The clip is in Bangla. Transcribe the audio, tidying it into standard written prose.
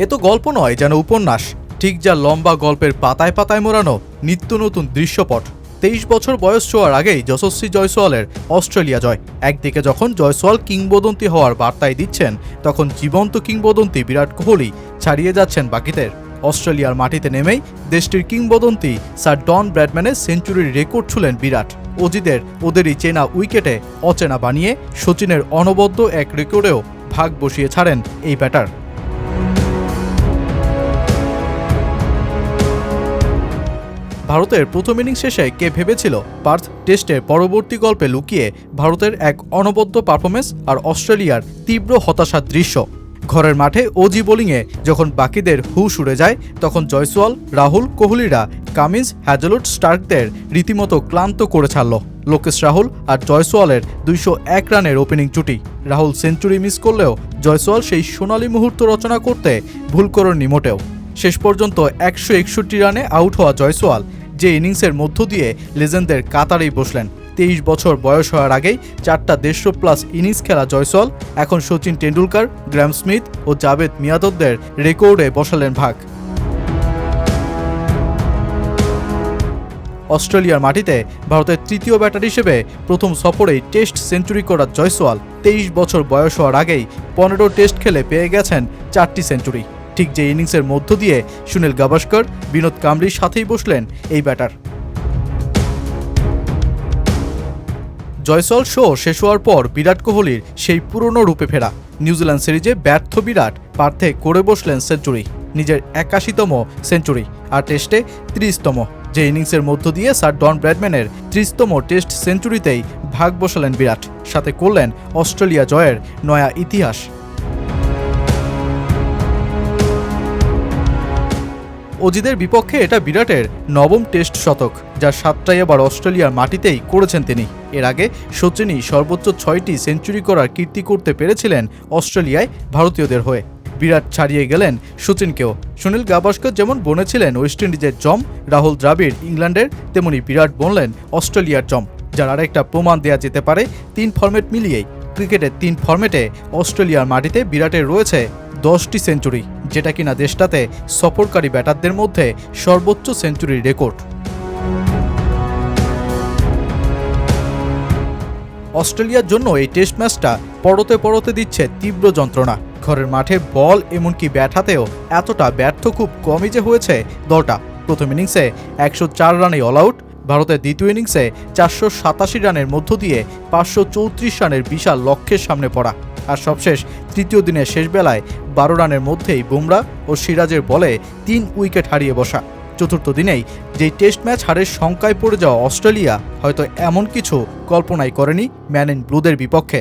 এ তো গল্প নয়, যেন উপন্যাস। ঠিক যা লম্বা গল্পের পাতায় পাতায় মোড়ানো নিত্য নতুন দৃশ্যপট। 23 বছর বয়স ছোঁয়ার আগেই যশস্বী জয়সওয়ালের অস্ট্রেলিয়া জয়। একদিকে যখন জয়সওয়াল কিংবদন্তি হওয়ার বার্তায় দিচ্ছেন, তখন জীবন্ত কিংবদন্তি বিরাট কোহলি ছাড়িয়ে যাচ্ছেন বাকিদের। অস্ট্রেলিয়ার মাটিতে নেমেই দেশটির কিংবদন্তি স্যার ডন ব্র্যাডম্যানের সেঞ্চুরির রেকর্ড ছুঁলেন বিরাট। অজিদের ওদেরই চেনা উইকেটে অচেনা বানিয়ে সচিনের অনবদ্য এক রেকর্ডেও ভাগ বসিয়ে ছাড়েন এই ব্যাটার। ভারতের প্রথম ইনিংস শেষে কে ভেবেছিল পার্থ টেস্টের পরবর্তী গল্পে লুকিয়ে ভারতের এক অনবদ্য পারফরমেন্স আর অস্ট্রেলিয়ার তীব্র হতাশার দৃশ্য। ঘরের মাঠে ওজি বোলিংয়ে যখন বাকিদের হুশ উড়ে যায়, তখন জয়সওয়াল, রাহুল, কোহলিরা কামিন্স, হ্যাজেলউড, স্টার্কদের রীতিমতো ক্লান্ত করে ছাড়ল। লোকেশ রাহুল আর জয়সওয়ালের 201 রানের ওপেনিং জুটি। রাহুল সেঞ্চুরি মিস করলেও জয়সওয়াল সেই সোনালী মুহূর্ত রচনা করতে ভুল করেননি মোটেও। শেষ পর্যন্ত 161 রানে আউট হওয়া জয়সওয়াল যে ইনিংসের মধ্য দিয়ে লেজেন্ডদের কাতারেই বসলেন। 23 বছর বয়স হওয়ার আগেই 4টা 150+ ইনিংস খেলা জয়সওয়াল এখন সচিন টেন্ডুলকার, গ্র্যাম স্মিথ ও জাভেদ মিয়াঁদাদের রেকর্ডে বসালেন ভাগ। অস্ট্রেলিয়ার মাটিতে ভারতের তৃতীয় ব্যাটার হিসেবে প্রথম সফরেই টেস্ট সেঞ্চুরি করা জয়সওয়াল 23 বছর বয়স হওয়ার আগেই 15 টেস্ট খেলে পেয়ে গেছেন 4টি সেঞ্চুরি। ঠিক যে ইনিংসের মধ্য দিয়ে সুনীল গাভাস্কর, বিনোদ কাম্বলির সাথেই বসলেন এই ব্যাটার। জয়সওয়াল শো শেষ হওয়ার পর বিরাট কোহলির সেই পুরনো রূপে ফেরা। নিউজিল্যান্ড সিরিজে ব্যর্থ বিরাট পার্থে করে বসলেন সেঞ্চুরি, নিজের 81তম সেঞ্চুরি, আর টেস্টে 30তম। যে ইনিংসের মধ্য দিয়ে স্যার ডন ব্র্যাডম্যানের 30তম টেস্ট সেঞ্চুরিতেই ভাগ বসালেন বিরাট, সাথে করলেন অস্ট্রেলিয়া জয়ের নয়া ইতিহাস। অজিদের বিপক্ষে এটা বিরাটের 9ম টেস্ট শতক, যার 7টাই আবার অস্ট্রেলিয়ার মাটিতেই করেছেন তিনি। এর আগে সচিনই সর্বোচ্চ 6টি সেঞ্চুরি করার কীর্তি করতে পেরেছিলেন অস্ট্রেলিয়ায় ভারতীয়দের হয়ে। বিরাট ছাড়িয়ে গেলেন সচিনকেও। সুনীল গাভাস্কর যেমন বনেছিলেন ওয়েস্ট ইন্ডিজের জম, রাহুল দ্রাবিড় ইংল্যান্ডের, তেমনি বিরাট বনলেন অস্ট্রেলিয়ার জম, যার আরেকটা প্রমাণ দেওয়া যেতে পারে 3 ফরম্যাট মিলিয়েই। ক্রিকেটের 3 ফরম্যাটে অস্ট্রেলিয়ার মাটিতে বিরাটের রয়েছে 10টি সেঞ্চুরি, যেটা কিনা দেশটাতে সফরকারী ব্যাটারদের মধ্যে সর্বোচ্চ সেঞ্চুরির রেকর্ড। অস্ট্রেলিয়ার জন্য এই টেস্ট ম্যাচটা পড়তে পড়তে দিচ্ছে তীব্র যন্ত্রণা। ঘরের মাঠে বল এমনকি ব্যাট হাতেও এতটা ব্যর্থ খুব কমই যে হয়েছে দলটা। প্রথম ইনিংসে 104 রানে অল আউট, ভারতের দ্বিতীয় ইনিংসে 487 রানের মধ্য দিয়ে 534 রানের বিশাল লক্ষ্যের সামনে পড়া, আর সবশেষ তৃতীয় দিনের শেষ বেলায় 12 রানের মধ্যেই বুমরা ও সিরাজের বলে 3 উইকেট হারিয়ে বসা। চতুর্থ দিনেই যেই টেস্ট ম্যাচ হারের শঙ্কায় পড়ে যাওয়া অস্ট্রেলিয়া হয়তো এমন কিছু কল্পনাই করেনি ম্যান ইন ব্লুদের বিপক্ষে।